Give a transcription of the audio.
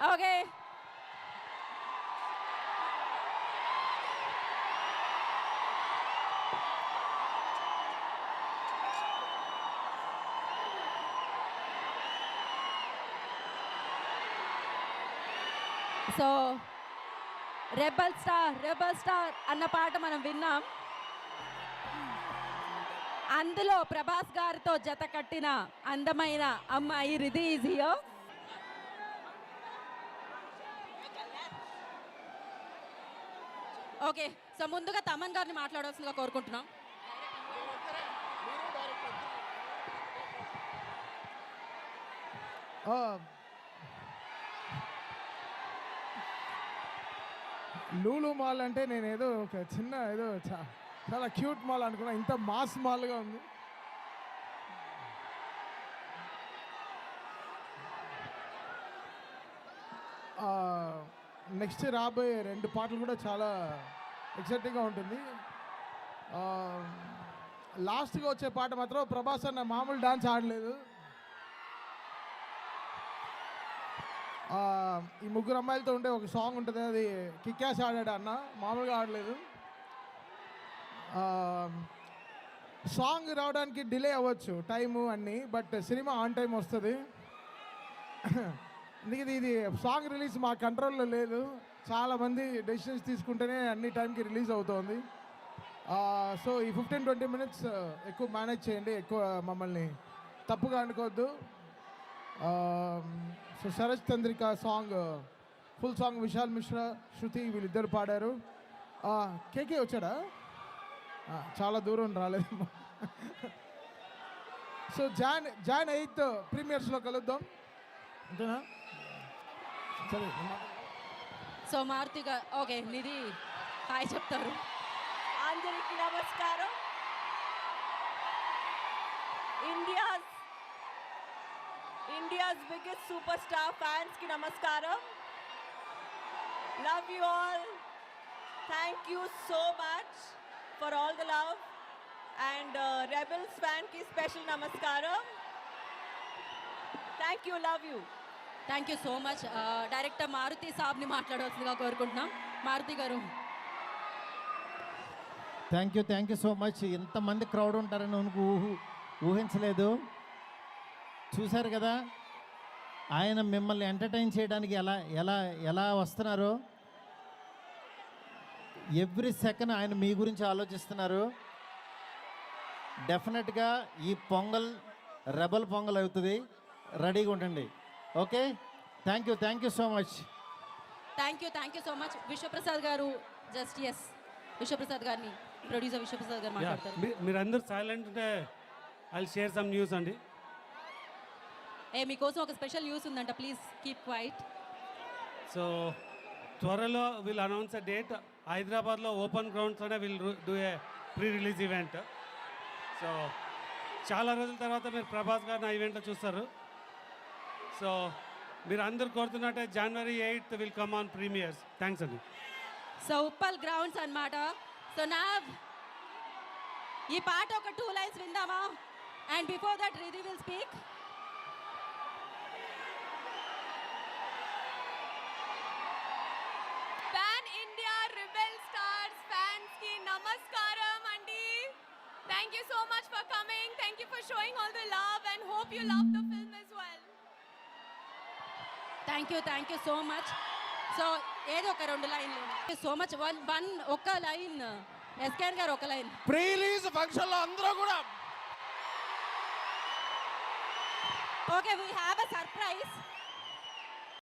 Okay. So rebel star అన్న పాట మనం విన్నాం. అందులో ప్రభాస్ గారితో జత కట్టిన అందమైన అమ్మాయి Ridhi is here. Okay, so ముందుగా తమన్ గారిని మాట్లాడాల్సిందిగా కోరుకుంటున్నాం. లూలు మాల్ అంటే నేను ఏదో ఒక చిన్న ఏదో చాలా క్యూట్ మాల్ అనుకున్నా, ఇంత మాస్ మాల్గా ఉంది. నెక్స్ట్ రాబోయే 2 పాటలు కూడా చాలా ఎక్సైటింగ్గా ఉంటుంది. లాస్ట్గా వచ్చే పాట మాత్రం ప్రభాస్ అన్న మామూలు డాన్స్ ఆడలేదు. ఈ ముగ్గురు అమ్మాయిలతో ఉండే ఒక సాంగ్ ఉంటుంది, అది కిక్యాస్ ఆడాడు అన్న, మామూలుగా ఆడలేదు. సాంగ్ రావడానికి డిలే అవ్వచ్చు టైము అన్నీ, బట్ సినిమా ఆన్ టైం వస్తుంది. ఎందుకంటే ఇది సాంగ్ రిలీజ్ మా కంట్రోల్లో లేదు, చాలామంది డెసిషన్స్ తీసుకుంటేనే అన్ని టైంకి రిలీజ్ అవుతుంది. సో ఈ 15-20 మినిట్స్ ఎక్కువ మేనేజ్ చేయండి, ఎక్కువ మమ్మల్ని తప్పుగా అనుకోవద్దు. So Sarath Chandrika song, full song Vishal Mishra, Shruti వీళ్ళిద్దరు పాడారు. కేకే వచ్చాడా? చాలా దూరం రాలేదు. సో జాన్ 8th ప్రీమియర్స్లో కలుద్దాం, అంతేనా? సరే. సో మారుతి గారు, ఓకే, నిధి హాయ్ చెప్తారు. అందరికీ నమస్కారం. India's biggest super star fans కి నమస్కారం. Love you all. Thank you so much for all the love. And rebels fan కి స్పెషల్ నమస్కారం. Thank you, love you. Thank you so much. Director Maruthi సాబ్ని మాట్లాడవలసిందిగా కోరుకుంటున్నాం. Maruthi garu. Thank you so much. ఇంతమంది crowd ఉంటారని ఊహించలేదు. చూశారు కదా ఆయన మిమ్మల్ని ఎంటర్టైన్ చేయడానికి ఎలా ఎలా ఎలా వస్తున్నారో. ఎవ్రీ సెకండ్ ఆయన మీ గురించి ఆలోచిస్తున్నారు. డెఫినెట్గా ఈ పొంగల్ రెబల్ పొంగల్ అవుతుంది, రెడీగా ఉండండి. Okay, thank you so much. Thank you so much. Vishwaprasad గారు, జస్ట్ ఎస్ విశ్వప్రసాద్ గారిని, ప్రొడ్యూసర్ విశ్వప్రసాద్ గారు మాట్లాడతారు. మీరందరూ సైలెంట్ ఉంటే ఐ షేర్ సమ్ న్యూస్ అండి. మీకోసం ఒక స్పెషల్ న్యూస్ ఉందంట, ప్లీజ్ కీప్ క్వైట్. సో త్వరలో విల్ అనౌన్స్ అ డేట్. హైదరాబాద్లో ఓపెన్ గ్రౌండ్స్లోనే will do a pre release event. So చాలా రోజుల తర్వాత మీరు ప్రభాస్ గారిని ఆ ఈవెంట్లో చూస్తారు. సో మీరు అందరు కోరుతున్నట్టే January 8th will come on premieres. Thanks అండి. సో ఉప్పల్ గ్రౌండ్స్ అన్నమాట. సో నా ఈ పాట ఒక 2 లైన్స్ విందామా? And before that Ridhi will speak. Pan India rebel stars fans కి నమస్కారం అండి. Thank you so much for coming. Thank you for showing all the love and hope you love the film as well. Thank you so much. So ఏదో ఒక 2 లైన్లు so much. One ఒక line ఎస్కేన్ గారు, ఒక line. Pre release ఫంక్షన్లో అందరూ కూడా okay, we have a surprise.